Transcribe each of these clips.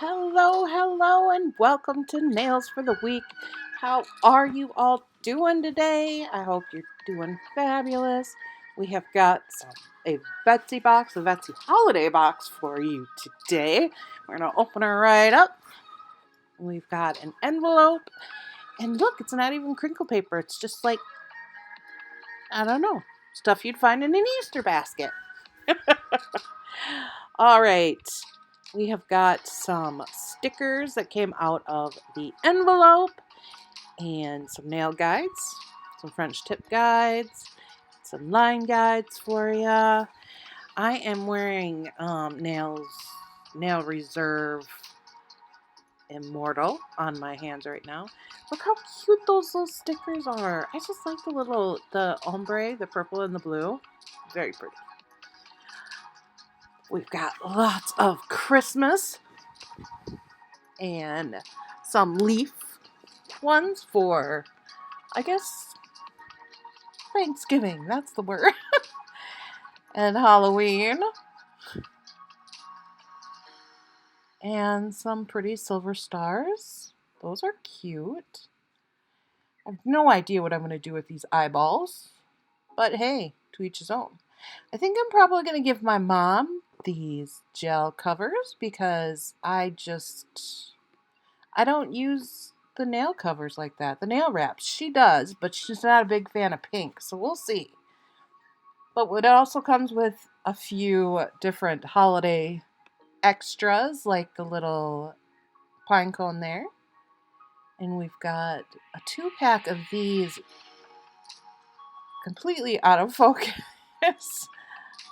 Hello, and welcome to Nails for the Week. How are you all doing today? I hope you're doing fabulous. We have got a Vettsy box, a Vettsy holiday box for you today. We're going to open her right up. We've got an envelope, and look, it's not even crinkle paper. It's just like, I don't know, stuff you'd find in an Easter basket. All right. We have got some stickers that came out of the envelope and some nail guides, some French tip guides, some line guides for you. I am wearing Nail Reserve Immortal on my hands right now. Look how cute those little stickers are. I just like the ombre, the purple and the blue. Very pretty. We've got lots of Christmas and some leaf ones for, I guess, Thanksgiving. That's the word. And Halloween. And some pretty silver stars. Those are cute. I have no idea what I'm going to do with these eyeballs. But hey, to each his own. I think I'm probably going to give my mom these gel covers because I don't use the nail covers like that. The nail wraps, she does, but she's not a big fan of pink, so we'll see. But it also comes with a few different holiday extras, like the little pine cone there. And we've got a 2-pack of these completely out of focus.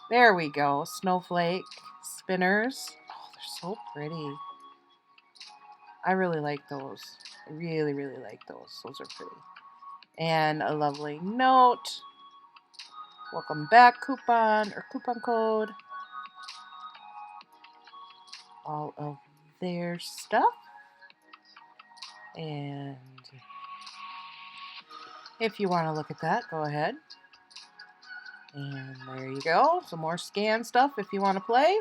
There we go. Snowflake spinners. Oh, they're so pretty. I really like those. I really, really like those. Those are pretty. And a lovely note. Welcome back coupon code. All of their stuff. And if you want to look at that, go ahead. And there you go. Some more scan stuff if you want to play.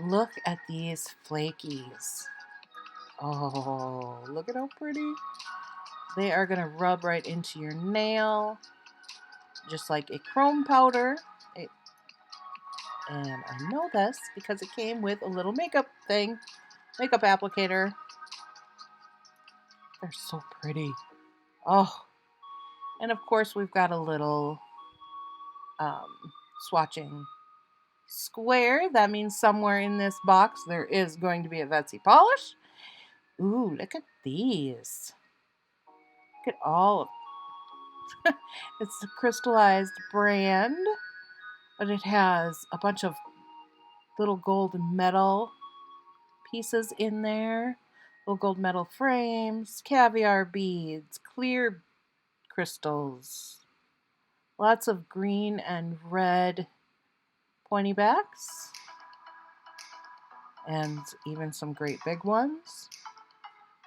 Look at these flakies. Oh, look at how pretty. They are going to rub right into your nail, just like a chrome powder. And I know this because it came with a little makeup applicator. They're so pretty. Oh, and of course we've got a little swatching square. That means somewhere in this box there is going to be a Vettsy polish. Ooh, look at these. Look at all of it's a crystallized brand, but it has a bunch of little gold metal pieces in there. Little gold metal frames, caviar beads, clear crystals. Lots of green and red pointy backs. And even some great big ones.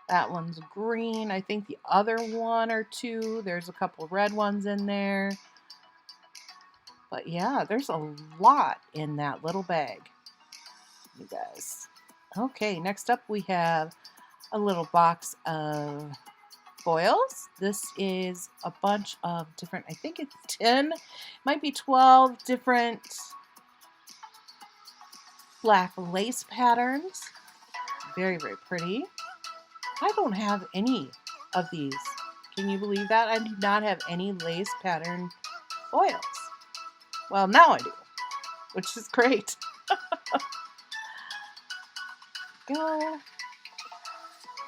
That one's green. I think the other one or two, there's a couple red ones in there. But yeah, there's a lot in that little bag, you guys. Okay, next up we have a little box of foils. This is a bunch of different, I think it's 10, might be 12 different black lace patterns. Very, very pretty. I don't have any of these. Can you believe that? I do not have any lace pattern foils. Well, now I do, which is great. Go.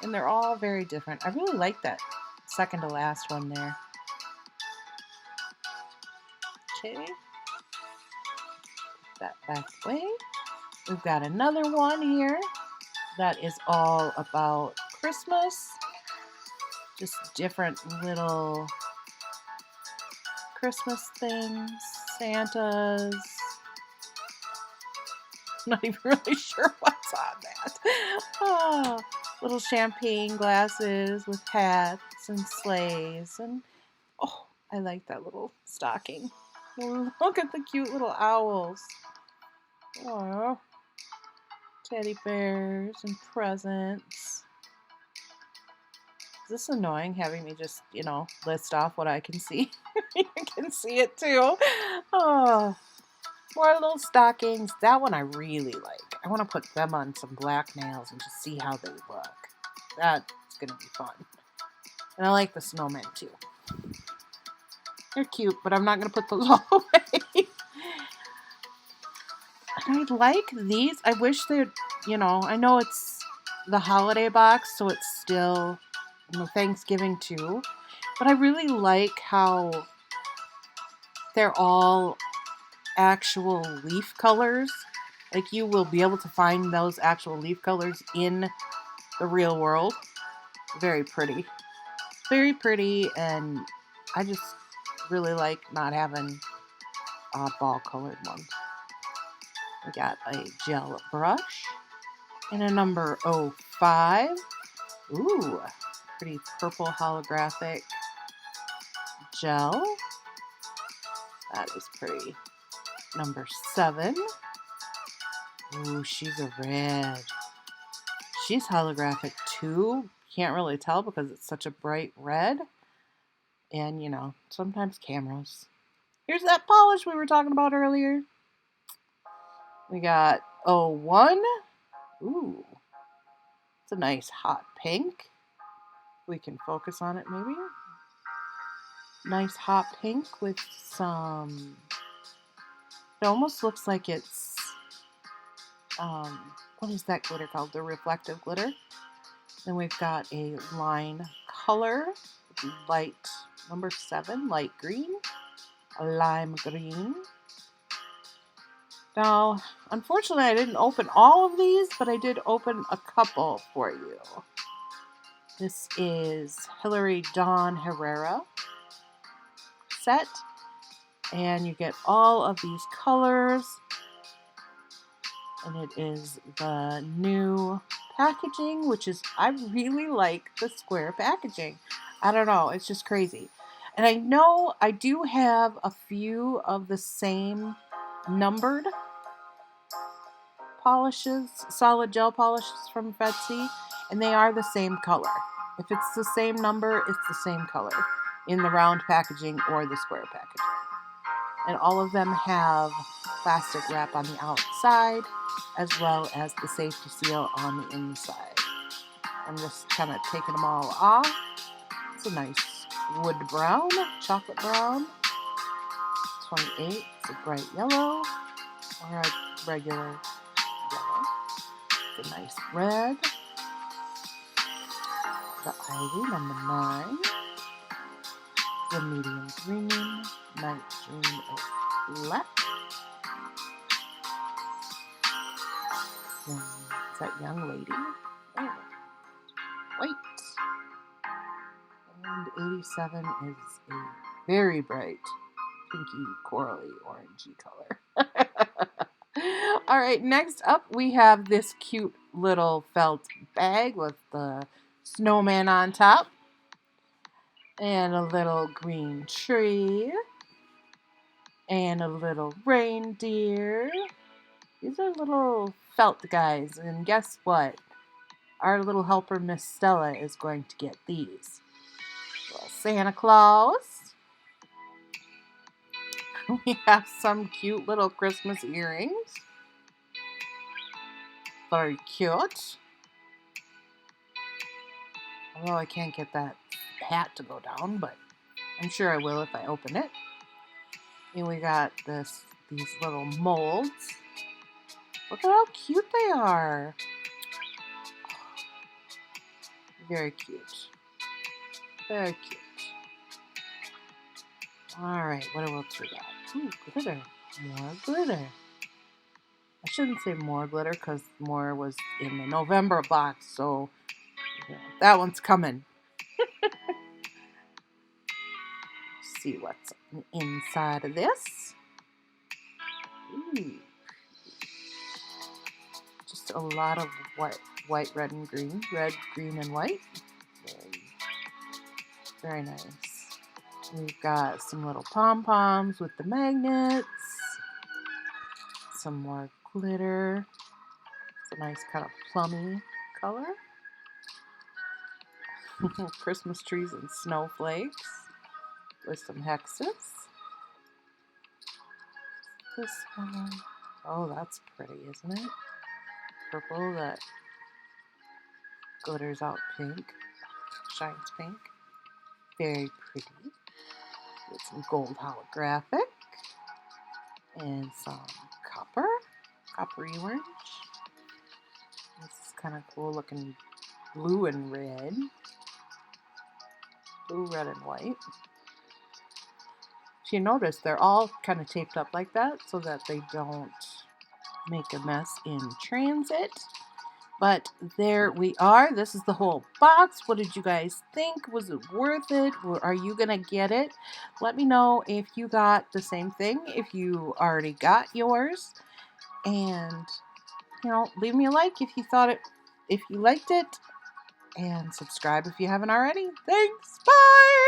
And they're all very different. I really like that second to last one there. Okay. Put that back away. We've got another one here that is all about Christmas. Just different little Christmas things. Santas. I'm not even really sure what's on that. Oh, little champagne glasses with hats and sleighs. And oh, I like that little stocking. Look at the cute little owls. Oh, teddy bears and presents. Is this annoying having me just, list off what I can see? You can see it too. Oh, more little stockings. That one I really like. I want to put them on some black nails and just see how they look. That's going to be fun. And I like the snowmen too. They're cute, but I'm not going to put those all away. And I like these. I wish they'd, I know it's the holiday box, so it's still, Thanksgiving too. But I really like how they're all actual leaf colors. Like, you will be able to find those actual leaf colors in the real world. Very pretty. Very pretty, and I just really like not having oddball colored ones. We got a gel brush and a number 05. Ooh, pretty purple holographic gel. That is pretty. Number 7. Ooh, she's a red. She's holographic too. Can't really tell because it's such a bright red. And, sometimes cameras. Here's that polish we were talking about earlier. We got 01. Ooh, it's a nice hot pink. We can focus on it maybe. Nice hot pink with some... It almost looks like it's... what is that glitter called? The reflective glitter. Then we've got a line color. Light number 7, light green. A lime green. Now, unfortunately, I didn't open all of these, but I did open a couple for you. This is Hilary Dawn Herrera set, and you get all of these colors, and it is the new packaging, which is, I really like the square packaging. I don't know, it's just crazy. And I know I do have a few of the same numbered polishes, solid gel polishes from Vettsy, and they are the same color. If it's the same number, it's the same color in the round packaging or the square packaging. And all of them have plastic wrap on the outside as well as the safety seal on the inside. I'm just kind of taking them all off. It's a nice wood brown, chocolate brown. 28, it's a bright yellow or a regular yellow. It's a nice red. The ivy, number 9. The medium green. Night green is black. Is that young lady? Oh, white. And 87 is a very bright pinky, corally, orangey color. All right, next up we have this cute little felt bag with the snowman on top. And a little green tree. And a little reindeer. These are little felt guys. And guess what? Our little helper, Miss Stella, is going to get these. Little Santa Claus. We have some cute little Christmas earrings. Very cute. Although I can't get that hat to go down, but I'm sure I will if I open it. And we got these little molds. Look at how cute they are. Very cute. Very cute. Alright, what else we got? Ooh, glitter. More glitter. I shouldn't say more glitter because more was in the November box, so that one's coming. See what's inside of this. Ooh. Just a lot of white, red, and green. Red, green, and white. Very nice. We've got some little pom-poms with the magnets. Some more glitter. a nice kind of plummy color. Christmas trees and snowflakes with some hexes. This one, oh, that's pretty, isn't it? Purple that glitters out pink, shines pink. Very pretty. With some gold holographic and some coppery orange. This is kind of cool looking blue and red. Blue, red, and white. If you notice, they're all kind of taped up like that so that they don't make a mess in transit. But there we are. This is the whole box. What did you guys think? Was it worth it? Are you going to get it? Let me know if you got the same thing, if you already got yours. And, leave me a like if you liked it. And subscribe if you haven't already. Thanks. Bye.